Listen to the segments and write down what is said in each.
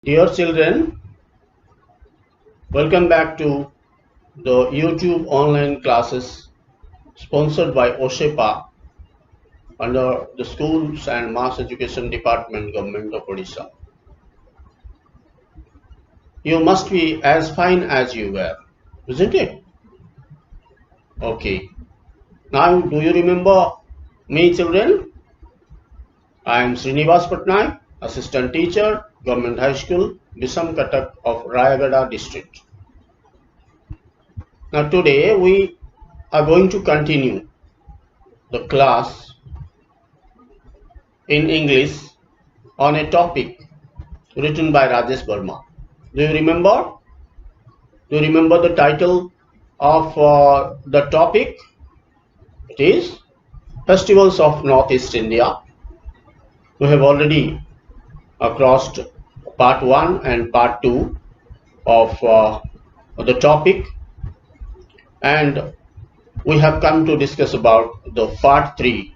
Dear children, welcome back to the YouTube online classes sponsored by OSHEPA under the Schools and Mass Education Department, Government of Odisha. You must be as fine as you were, isn't it? Okay. Now, do you remember me, children? I am Srinivas Patnaik, Assistant Teacher, Government High School, Bisam Katak of Rayagada District. Now, today we are going to continue the class in English on a topic written by Rajesh Verma. Do you remember? Do you remember the title of the topic? It is Festivals of Northeast India. We have already crossed part 1 and part 2 of the topic, and we have come to discuss about the part 3,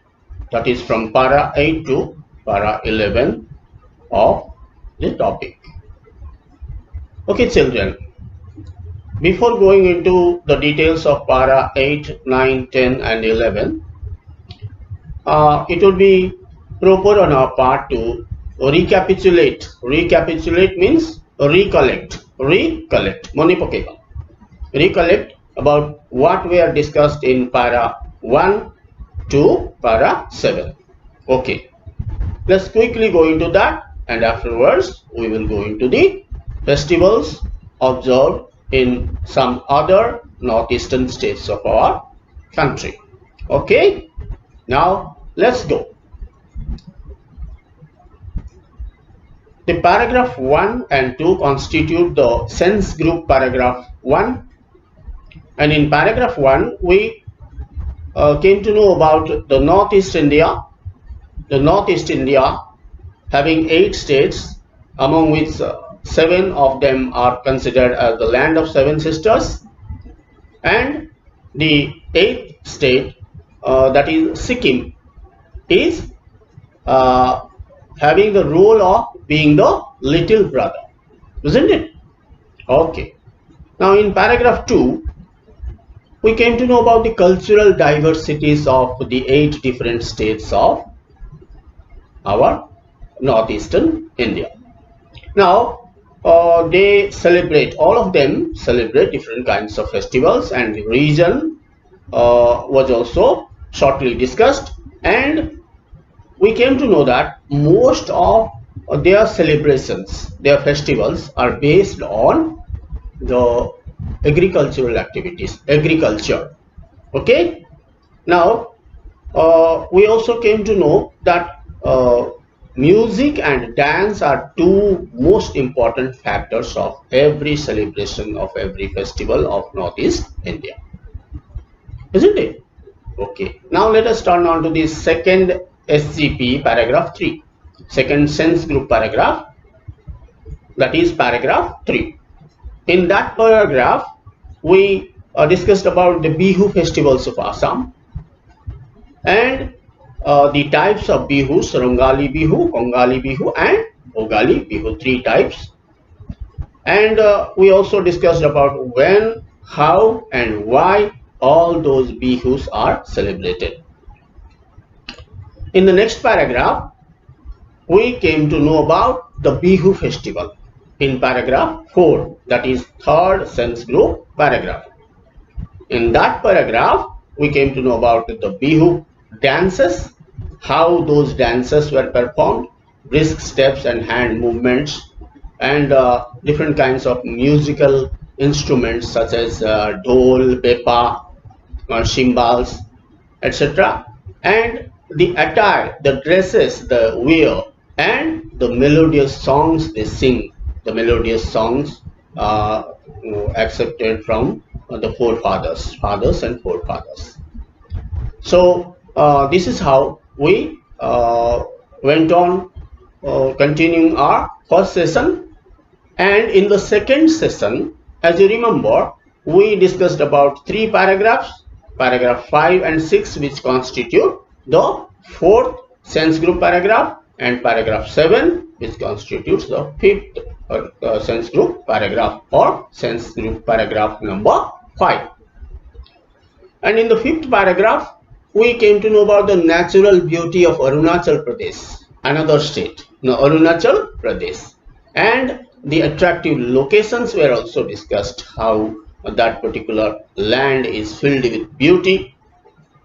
that is from para 8 to para 11 of the topic. Okay, children, before going into the details of para 8, 9, 10 and 11, it would be proper on our part to recapitulate. Recapitulate means recollect. Recollect. Mone pokega. Recollect about what we are discussed in para 1 to para 7. Okay. Let's quickly go into that, and afterwards we will go into the festivals observed in some other northeastern states of our country. Okay. Now let's go. The paragraph 1 and 2 constitute the sense group paragraph 1, and in paragraph 1 we came to know about the Northeast India. The Northeast India having 8 states, among which 7 of them are considered as the land of 7 sisters, and the 8th state, that is Sikkim, is having the role of being the little brother, isn't it? Okay. Now in paragraph 2, we came to know about the cultural diversities of the 8 different states of our northeastern India. Now they celebrate, all of them celebrate different kinds of festivals, and the region was also shortly discussed, and we came to know that most of their celebrations, their festivals are based on the agricultural activities, agriculture. Okay. Now we also came to know that music and dance are 2 most important factors of every celebration of every festival of Northeast India, isn't it? Okay. Now let us turn on to the second SGP, paragraph 3, second sense group paragraph, that is paragraph 3. In that paragraph we discussed about the Bihu festivals of Assam, and the types of Bihus: Rangali Bihu, Kongali Bihu and Bhogali Bihu, 3 types. And we also discussed about when, how and why all those Bihus are celebrated. In the next paragraph we came to know about the Bihu festival in paragraph 4, that is third sense group paragraph. In that paragraph we came to know about the Bihu dances, how those dances were performed, brisk steps and hand movements, and different kinds of musical instruments such as dhol, pepa, cymbals, etc., and the attire, the dresses they wear, and the melodious songs they sing, the melodious songs accepted from the forefathers, fathers and forefathers. So this is how we went on continuing our first session, and in the second session, as you remember, we discussed about 3 paragraphs, paragraph 5 and 6, which constitute the 4th sense group paragraph, and paragraph 7, which constitutes the 5th sense group paragraph or sense group paragraph number 5. And in the 5th paragraph, we came to know about the natural beauty of Arunachal Pradesh, another state, Arunachal Pradesh. And the attractive locations were also discussed, how that particular land is filled with beauty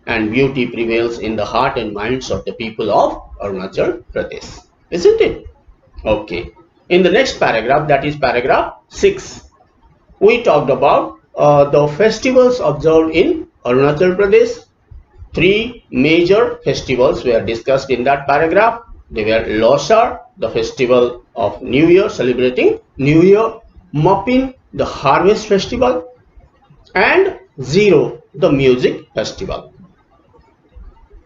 and beauty prevails in the heart and minds of the people of Arunachal Pradesh. Isn't it? Okay. In the next paragraph, that is paragraph 6, we talked about the festivals observed in Arunachal Pradesh. 3 major festivals were discussed in that paragraph. They were Losar, the festival of New Year, celebrating New Year, Mapin, the harvest festival, and Zero, the music festival.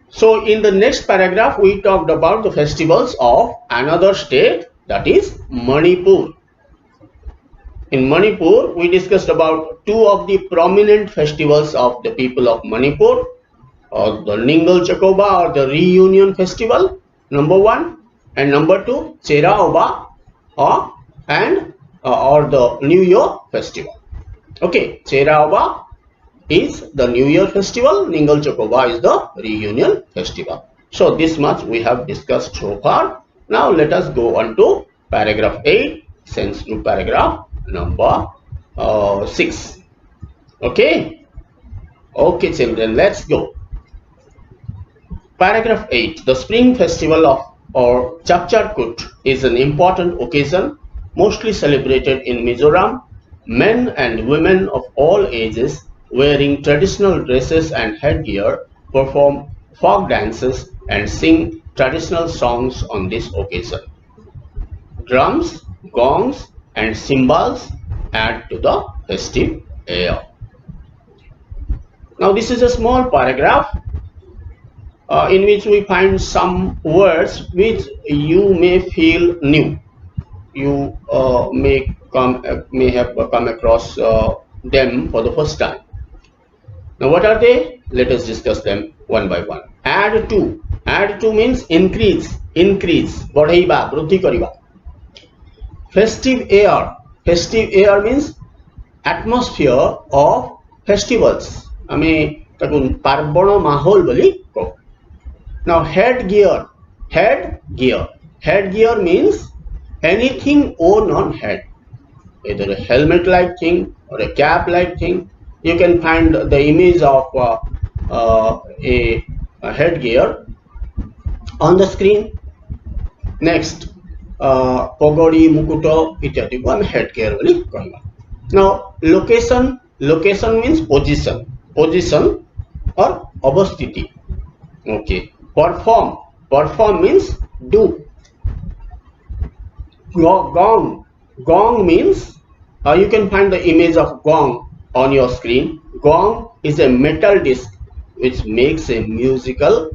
So in the next paragraph, we talked about the festivals of another state, that is Manipur. In Manipur, we discussed about 2 of the prominent festivals of the people of Manipur, the Ningal Chakoba or the Reunion Festival, number 1, and number 2, Cheraoba or the New Year Festival. Okay, Cheraoba is the New Year Festival, Ningal Chakoba is the Reunion Festival. So this much we have discussed so far. Now let us go on to paragraph 8, sense group paragraph number 6. Okay, children, let's go. Paragraph 8. The spring festival of or Chapchar is an important occasion mostly celebrated in Mizoram. Men and women of all ages wearing traditional dresses and headgear perform folk dances and sing traditional songs on this occasion. Drums, gongs and cymbals add to the festive air. Now this is a small paragraph in which we find some words which you may feel new. You may have come across them for the first time. Now what are they? Let us discuss them one by one. Add to. Add to means increase. Increase. Badhaiba, bruddhi kariba. Festive air. Festive air means atmosphere of festivals. Ame takun parbana mahol boli ko. Now headgear. Headgear. Headgear means anything worn on head, either a helmet like thing or a cap like thing. You can find the image of a headgear on the screen. Next, pogodi, mukuto, ityadi ko headgear boli kahiba. Now location. Location means position. Position or avasthiti. Okay. Perform. Perform means do. Gong. Gong means you can find the image of gong on your screen. Gong is a metal disc which makes a musical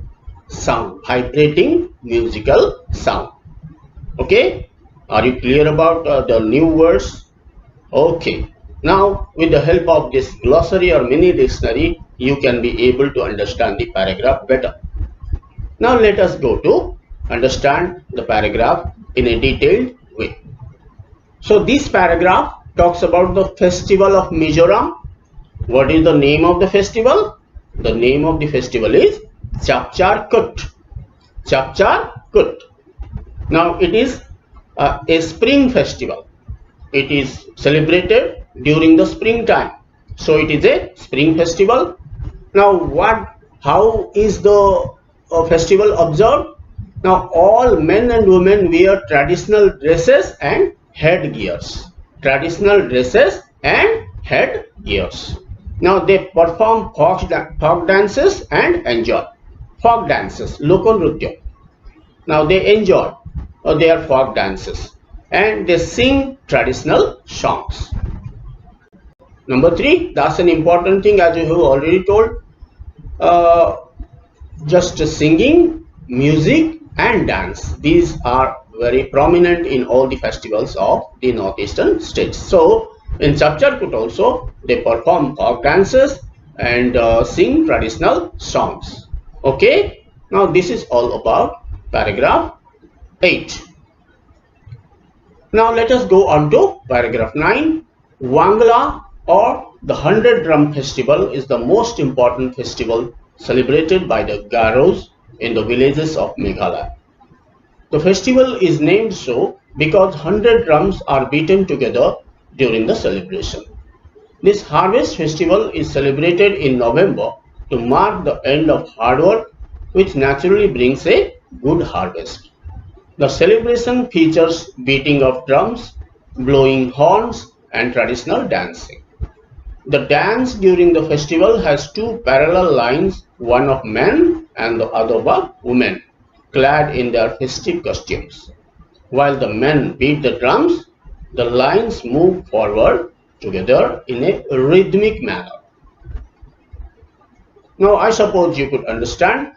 sound, vibrating musical sound. Okay, are you clear about the new words? Okay, now with the help of this glossary or mini dictionary, you can be able to understand the paragraph better. Now let us go to understand the paragraph in a detailed way. So this paragraph talks about the festival of Mizoram. What is the name of the festival? The name of the festival is Chapchar Kut. Chapchar Kut. Now it is a spring festival. It is celebrated during the springtime. So it is a spring festival. Now how is the festival observed? Now all men and women wear traditional dresses and headgears. Traditional dresses and headgears. Now they perform folk dances and enjoy. Folk dances, lokonrutya. Now they enjoy their folk dances and they sing traditional songs. Number 3, that's an important thing as you have already told. Just singing, music and dance. These are very prominent in all the festivals of the northeastern states. So in Chapchar Kut also they perform folk dances and sing traditional songs. Okay, now this is all about paragraph 8. Now let us go on to paragraph 9. Wangla or the 100 Drum Festival is the most important festival celebrated by the Garos in the villages of Meghalaya. The festival is named so because 100 drums are beaten together during the celebration. This harvest festival is celebrated in November to mark the end of hard work, which naturally brings a good harvest. The celebration features beating of drums, blowing horns, and traditional dancing. The dance during the festival has two parallel lines, one of men and the other of women, clad in their festive costumes. While the men beat the drums, the lines move forward together in a rhythmic manner. Now I suppose you could understand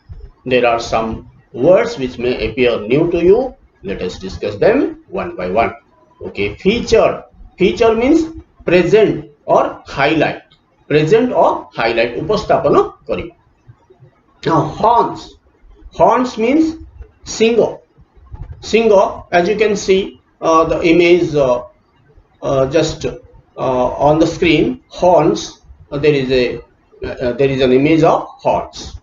there are some words which may appear new to you. Let us discuss them one by one. Okay, feature. Feature means present or highlight. Present or highlight. Upastapana kariba. Now horns. Horns means singo. Singo, as you can see the image just on the screen. Horns. There is an image of horns.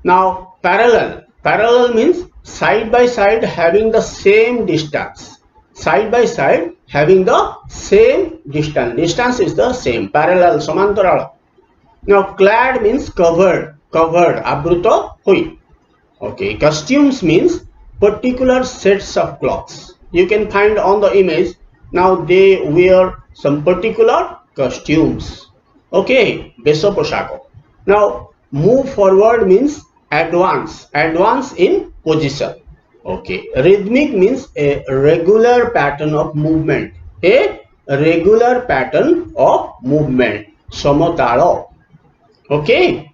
Now parallel. Parallel means side by side having the same distance. Side by side having the same distance. Distance is the same. Parallel, samantarala. Now clad means covered. Covered. Abruto hui. Okay. Costumes means particular sets of clothes. You can find on the image. Now they wear some particular costumes. Okay. Beso poshako. Now move forward means advance. Advance in position. Okay. Rhythmic means a regular pattern of movement. A regular pattern of movement. Samotalo. Okay.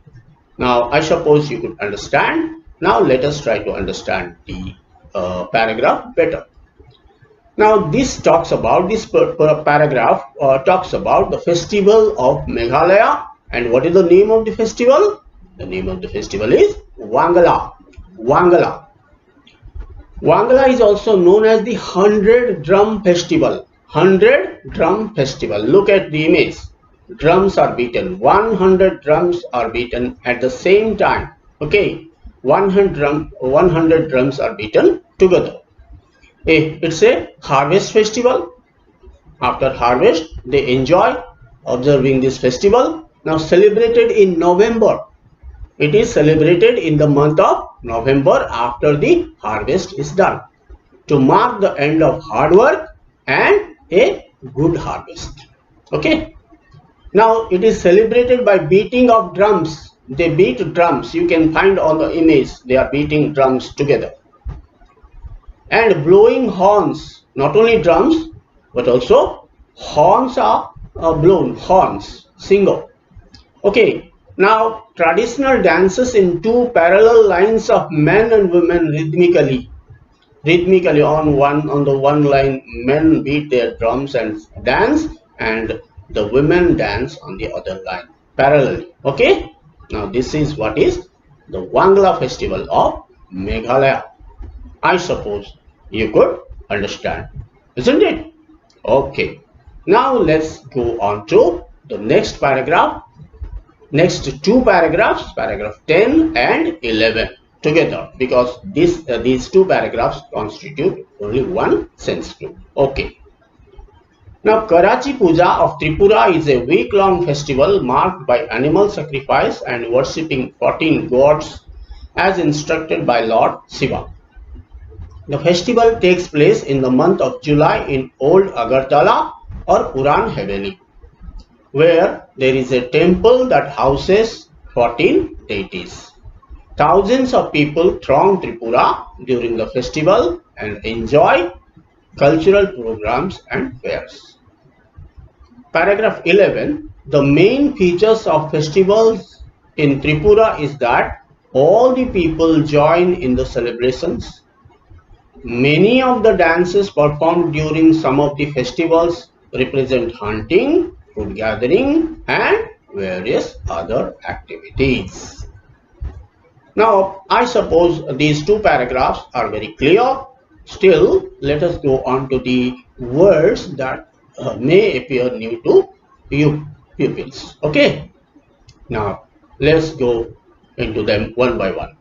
Now I suppose you could understand. Now let us try to understand the paragraph better. Now this talks about, this paragraph talks about the festival of Meghalaya. And what is the name of the festival? The name of the festival is Wangala. Wangala. Wangala is also known as the 100 Drum Festival. 100 Drum Festival. Look at the image. Drums are beaten. 100 drums are beaten at the same time. Okay. 100 drums are beaten together. It's a harvest festival. After harvest, they enjoy observing this festival. Now celebrated in November. It is celebrated in the month of November after the harvest is done, to mark the end of hard work and a good harvest. Okay. Now it is celebrated by beating of drums. They beat drums. You can find on the image. They are beating drums together. And blowing horns. Not only drums, but also horns are blown. Horns. Singo. Okay. Now traditional dances in two parallel lines of men and women rhythmically. Rhythmically on the one line, men beat their drums and dance, and the women dance on the other line parallelly. Okay. Now this is what is the Wangla festival of Meghalaya. I suppose you could understand, isn't it? Okay. Now let's go on to the next paragraph. Next two paragraphs, paragraph 10 and 11 together, because these two paragraphs constitute only one sense group. Okay. Now Karachi Puja of Tripura is a week-long festival marked by animal sacrifice and worshipping 14 gods as instructed by Lord Shiva. The festival takes place in the month of July in Old Agartala or Puran Haveli, where there is a temple that houses 14 deities. Thousands of people throng Tripura during the festival and enjoy cultural programs and fairs. Paragraph 11. The main features of festivals in Tripura is that all the people join in the celebrations. Many of the dances performed during some of the festivals represent hunting, food gathering, and various other activities. Now, I suppose these two paragraphs are very clear. Still, let us go on to the words that may appear new to you pupils. Okay. Now, let's go into them one by one.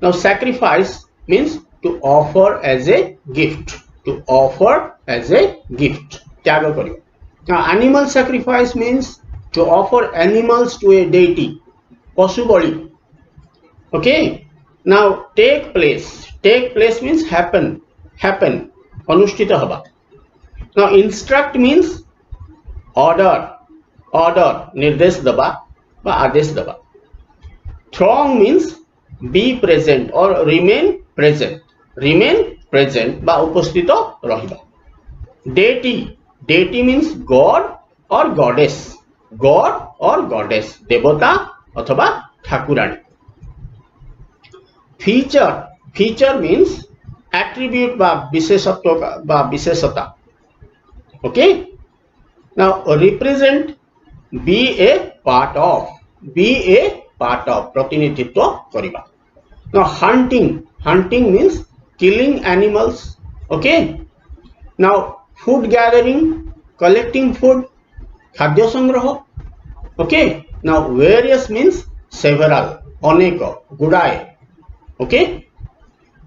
Now, sacrifice means to offer as a gift. To offer as a gift. Tyaga kariba. Now, animal sacrifice means to offer animals to a deity. Pasu bali. Okay. Now, take place. Take place means happen. Happen. Anushtita haba. Now, instruct means order. Order. Nirdesh daba ba adesh daba. Throng means be present or remain present. Remain present ba upasthito rahiba. Deity. Deity means God or goddess. God or goddess. Devata अथवा Thakurani. Feature. Feature means attribute বা বিশেষত্ব বা বিশেষতা. Okay. Now represent, be a part of. Be a part of. Protinidhitwa kariba. Now hunting. Hunting means killing animals. Okay. Now food gathering, collecting food, khadya sangraha. Okay. Now various means several, oneko, gudaye. Okay.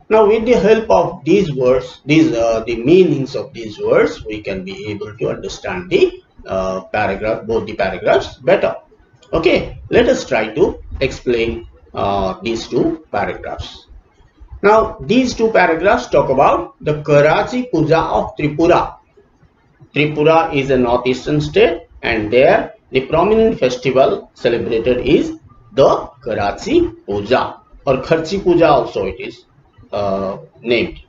Now with the help of these words, the meanings of these words, we can be able to understand the paragraph, both the paragraphs better. Okay. Let us try to explain these two paragraphs. Now these two paragraphs talk about the Karachi Puja of Tripura. Tripura is a northeastern state, and there the prominent festival celebrated is the Karachi Puja, or Kharchi Puja also it is named.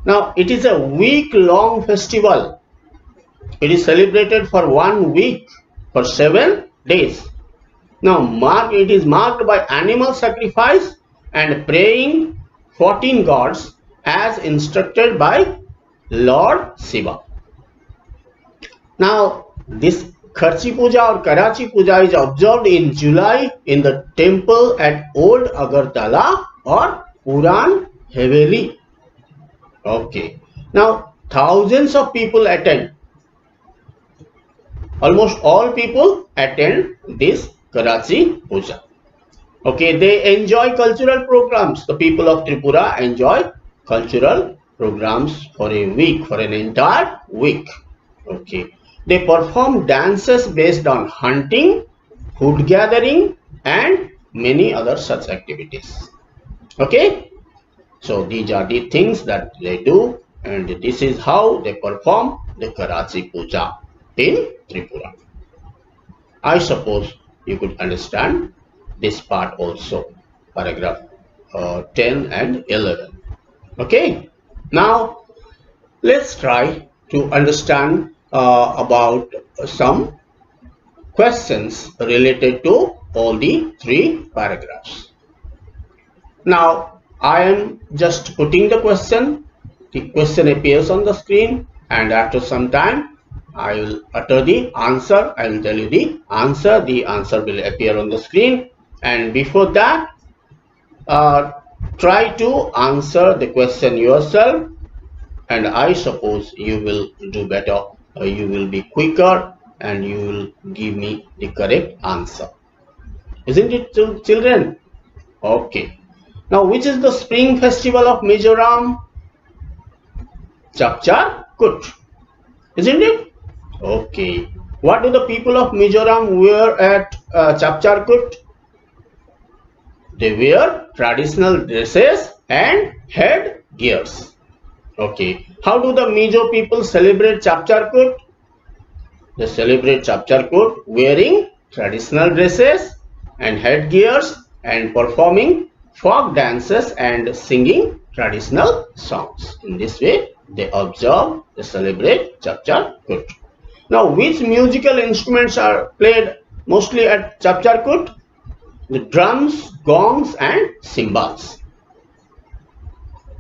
Now it is a week-long festival. It is celebrated for 1 week, for 7 days. Now it is marked by animal sacrifice and praying 14 gods as instructed by Lord Shiva. Now this Kharchi Puja or Karachi Puja is observed in July in the temple at Old Agartala or Puran Haveli. Okay. Now thousands of people attend. Almost all people attend this Karachi Puja. Okay, they enjoy cultural programs. The people of Tripura enjoy cultural programs for a week, for an entire week. Okay. They perform dances based on hunting, food gathering, and many other such activities. Okay. So these are the things that they do, and this is how they perform the Karachi Puja in Tripura. I suppose you could understand this part also, paragraph 10 and 11. Okay. Now let's try to understand about some questions related to all the 3 paragraphs. Now I am just putting the question. The question appears on the screen, and after some time I will utter the answer. I will tell you the answer. The answer will appear on the screen, and before that try to answer the question yourself, and I suppose you will do better. You will be quicker and you will give me the correct answer. Isn't it, children? Okay. Now which is the spring festival of Mizoram? Chapchar Kut. Isn't it? Okay. What do the people of Mizoram wear at Chapchar Kut? They wear traditional dresses and head gears. Okay. How do the Mizo people celebrate Chapchar Kut? They celebrate Chapchar Kut wearing traditional dresses and headgears and performing folk dances and singing traditional songs. In this way, they observe, they celebrate Chapchar Kut. Now, which musical instruments are played mostly at Chapchar Kut? The drums, gongs, and cymbals.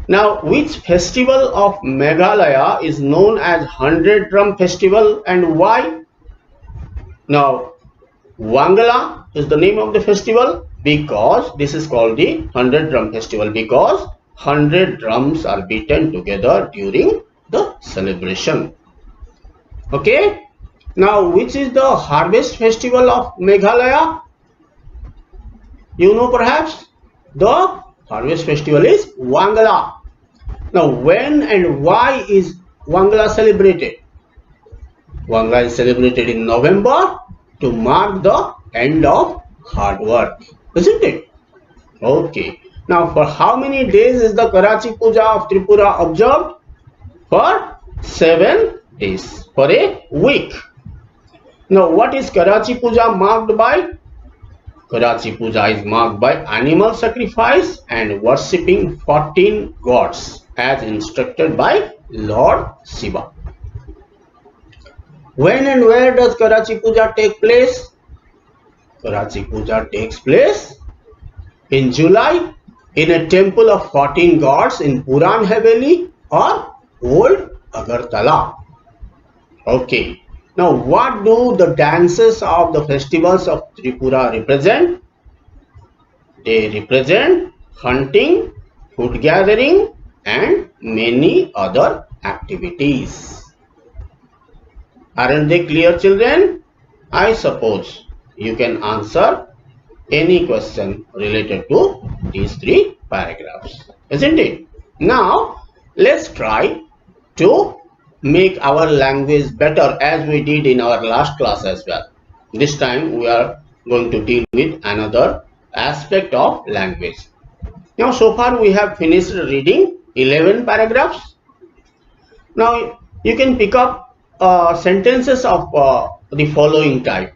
Now, which festival of Meghalaya is known as 100 Drum Festival and why? Now, Wangala is the name of the festival because this is called the 100 Drum Festival because 100 drums are beaten together during the celebration. Okay. Now, which is the harvest festival of Meghalaya? You know perhaps? The harvest festival is Wangala. Now, when and why is Wangala celebrated? Wangala is celebrated in November to mark the end of hard work, isn't it? Okay. Now, for how many days is the Karachi Puja of Tripura observed? For 7 days, for a week. Now, what is Karachi Puja marked by? Karachi Puja is marked by animal sacrifice and worshipping 14 gods as instructed by Lord Shiva. When and where does Karachi Puja take place? Karachi Puja takes place in July in a temple of 14 gods in Puran Haveli or Old Agartala. Okay. Now, what do the dances of the festivals of Tripura represent? They represent hunting, food gathering, and many other activities. Aren't they clear, children? I suppose you can answer any question related to these 3 paragraphs, isn't it? Now, let's try to make our language better as we did in our last class as well. This time we are going to deal with another aspect of language. Now, so far we have finished reading 11 paragraphs. Now, you can pick up sentences of the following type.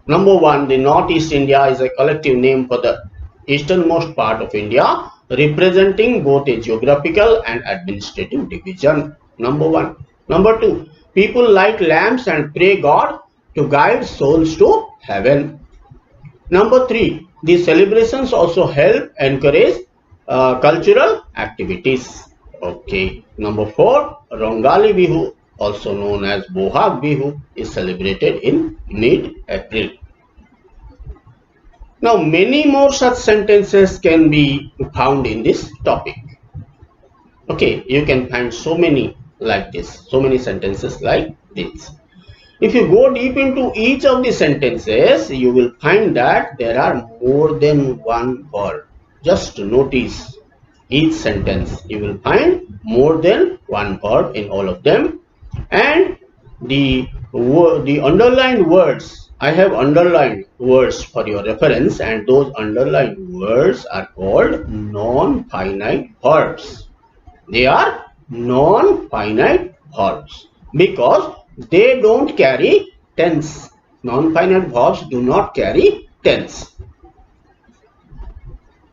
Number 1, the Northeast India is a collective name for the easternmost part of India, representing both a geographical and administrative division. Number 1. Number 2, people light lamps and pray God to guide souls to heaven. Number 3, these celebrations also help encourage cultural activities. Okay. Number 4, Rongali Bihu, also known as Bohag Bihu, is celebrated in mid-April. Now, many more such sentences can be found in this topic. Okay, you can find so many like this, so many sentences like this. If you go deep into each of the sentences, you will find that there are more than one verb. Just notice each sentence, you will find more than one verb in all of them. And the underlined words, I have underlined words for your reference, and those underlined words are called non-finite verbs. They are non-finite verbs because they don't carry tense. Non-finite verbs do not carry tense.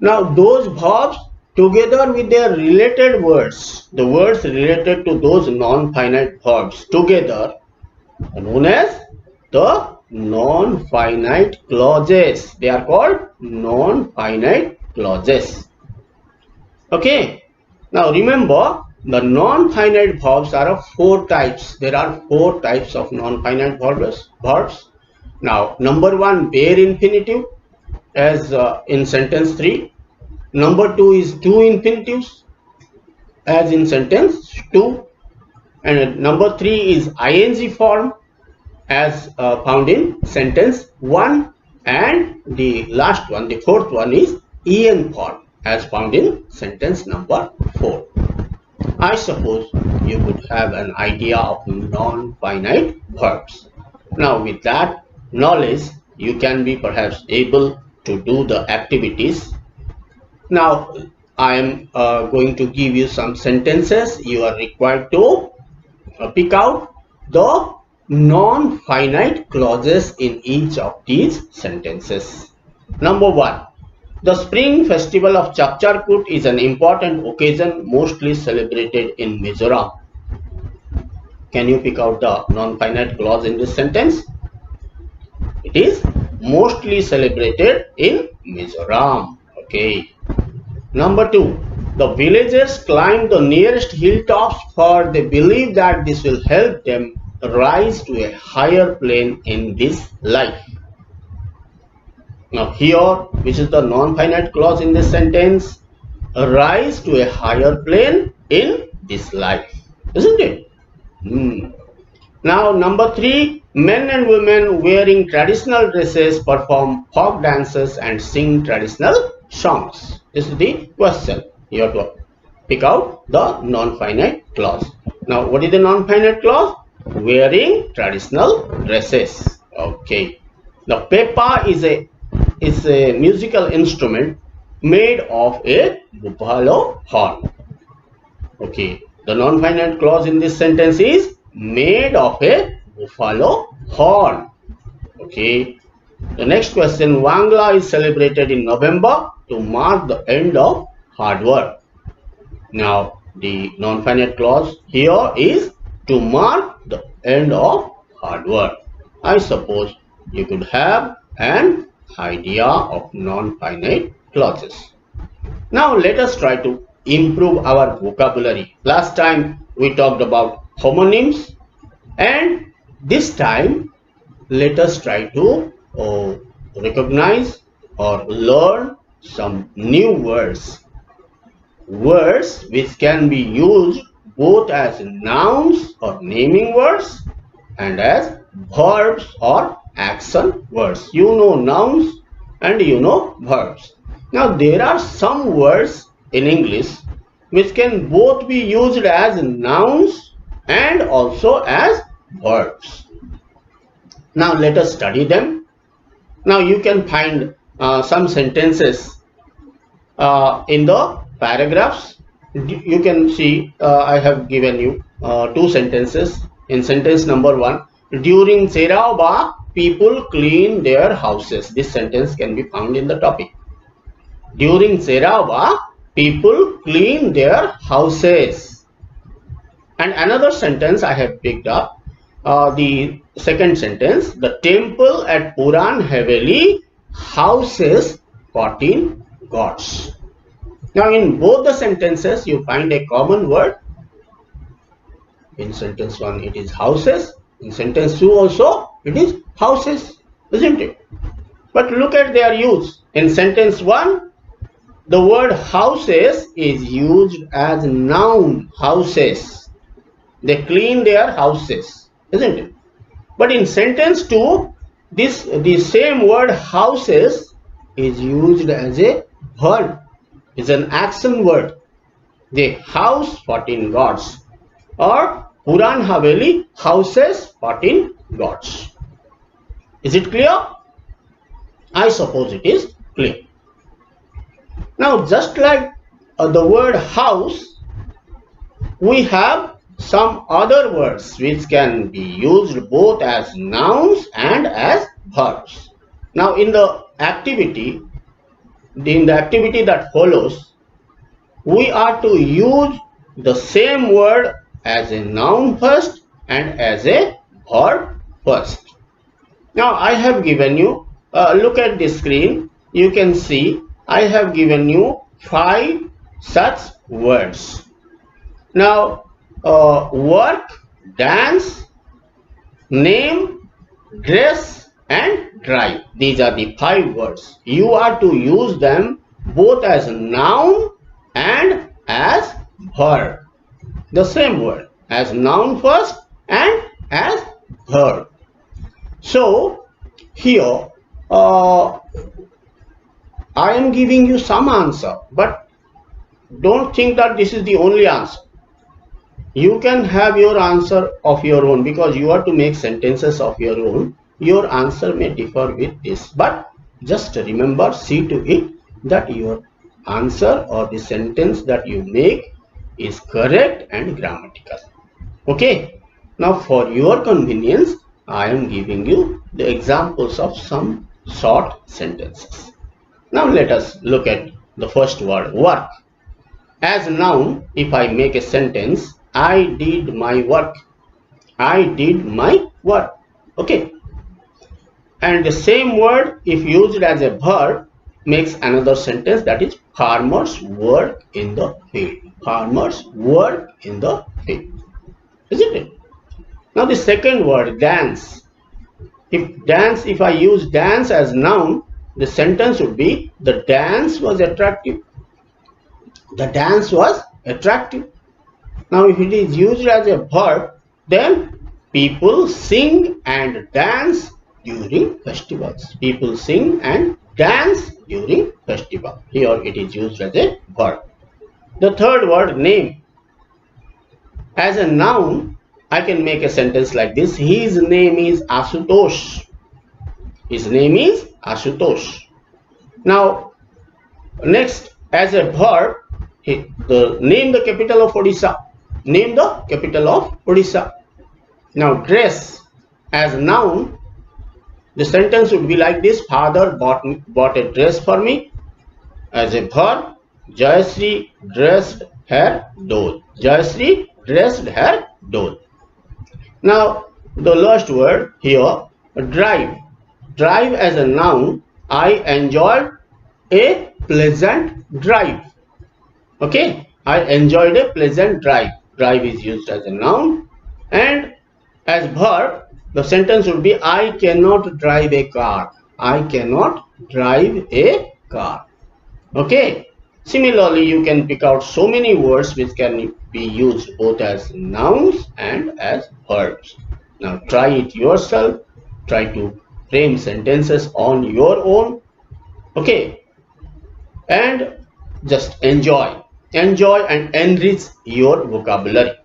Now, those verbs together with their related words, the words related to those non-finite verbs together are known as the non-finite clauses. They are called non-finite clauses. Okay. Now, remember, the non-finite verbs are of 4 types. There are 4 types of non-finite verbs. Now, number 1, bare infinitive, as in sentence 3. Number 2 is do infinitives, as in sentence 2. And number 3 is ing form, as found in sentence 1. And the last one, the 4th one, is en form, as found in sentence number 4. I suppose you would have an idea of non-finite verbs. Now, with that knowledge, you can be perhaps able to do the activities. Now, I am going to give you some sentences. You are required to pick out the non-finite clauses in each of these sentences. Number 1. The spring festival of Chapcharkut is an important occasion mostly celebrated in Mizoram. Can you pick out the non-finite clause in this sentence? It is mostly celebrated in Mizoram. Okay. Number 2. The villagers climb the nearest hilltops for they believe that this will help them rise to a higher plane in this life. Now here, which is the non-finite clause in this sentence? rise to a higher plane in this life, isn't it? Now number 3, men and women wearing traditional dresses perform folk dances and sing traditional songs. This is the question. You have to pick out the non-finite clause. Now what is the non-finite clause? Wearing traditional dresses. Okay. The pepa is a musical instrument made of a buffalo horn. Okay. The non-finite clause in this sentence is made of a buffalo horn. Okay. The next question, Wangla is celebrated in November to mark the end of hard work. Now the non-finite clause here is to mark the end of hard work. I suppose you could have an idea of non-finite clauses. Now let us try to improve our vocabulary. Last time we talked about homonyms, and this time let us try to recognize or learn some new words. Words which can be used both as nouns or naming words and as verbs or action words. You know nouns and you know verbs. Now there are some words in English which can both be used as nouns and also as verbs. Now let us study them. Now you can find some sentences in the paragraphs. You can see I have given you 2 sentences. In sentence number 1, during Serauba, people clean their houses. This sentence can be found in the topic. During Serauba, people clean their houses. And another sentence I have picked up, the second sentence, the temple at Puran Haveli houses 14 gods. Now in both the sentences you find a common word. In sentence 1 it is houses, in sentence 2 also it is houses, isn't it? But look at their use. In sentence 1 the word houses is used as noun, houses. They clean their houses, isn't it? But in sentence 2 the same word houses is used as a verb. Is an action word. They house 14 gods, or Puran Haveli houses 14 gods. Is it clear? I suppose it is clear. Now just like the word house, we have some other words which can be used both as nouns and as verbs. Now in the activity that follows, we are to use the same word as a noun first and as a verb first. Now I have given you, look at the screen, you can see I have given you 5 such words. Now work, dance, name, dress and drive. These are the 5 words. You are to use them both as noun and as verb. The same word as noun first and as verb. So here I am giving you some answer, but don't think that this is the only answer. You can have your answer of your own, because you are to make sentences of your own. Your answer may differ with this, but just remember, see to it that your answer or the sentence that you make is correct and grammatical. Okay. Now for your convenience, I am giving you the examples of some short sentences. Now let us look at the first word, work. As a noun, if I make a sentence, I did my work. I did my work. Okay. And the same word, if used as a verb, makes another sentence, that is farmers work in the field. Farmers work in the field. Isn't it? Now the second word, dance. If I use dance as noun, the sentence would be the dance was attractive. The dance was attractive. Now if it is used as a verb, then people sing and dance during festivals. People sing and dance during festival. Here it is used as a verb. The third word, name. As a noun, I can make a sentence like this. His name is Ashutosh. His name is Ashutosh. Now, next, as a verb, name the capital of Odisha. Name the capital of Odisha. Now, dress. As a noun, the sentence would be like this. Father bought a dress for me. As a verb, Jayashree dressed her doll. Jayashree dressed her doll. Now, the last word here, drive. Drive as a noun, I enjoyed a pleasant drive. Okay, I enjoyed a pleasant drive. Drive is used as a noun. And as verb, the sentence would be I cannot drive a car. I cannot drive a car. Okay. Similarly, you can pick out so many words which can be used both as nouns and as verbs. Now try it yourself. Try to frame sentences on your own. Okay. And just enjoy. Enjoy and enrich your vocabulary.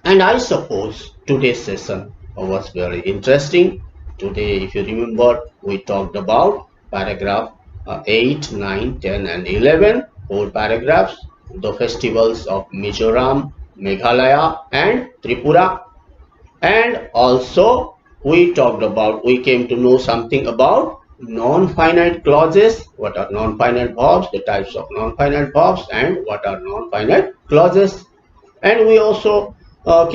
And I suppose today's session was very interesting. Today, if you remember, we talked about paragraph 8, 9, 10 and 11, 4 paragraphs, the festivals of Mizoram, Meghalaya and Tripura. And also we came to know something about non-finite clauses. What are non-finite verbs, the types of non-finite verbs, and what are non-finite clauses. And we also tried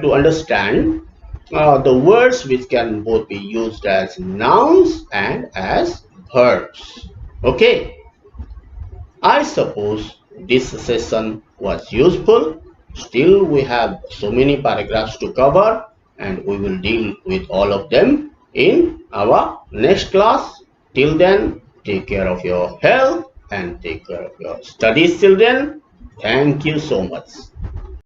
to understand the words which can both be used as nouns and as verbs. Okay, I suppose this session was useful. Still we have so many paragraphs to cover and we will deal with all of them in our next class. Till then, take care of your health and take care of your studies, children. Thank you so much.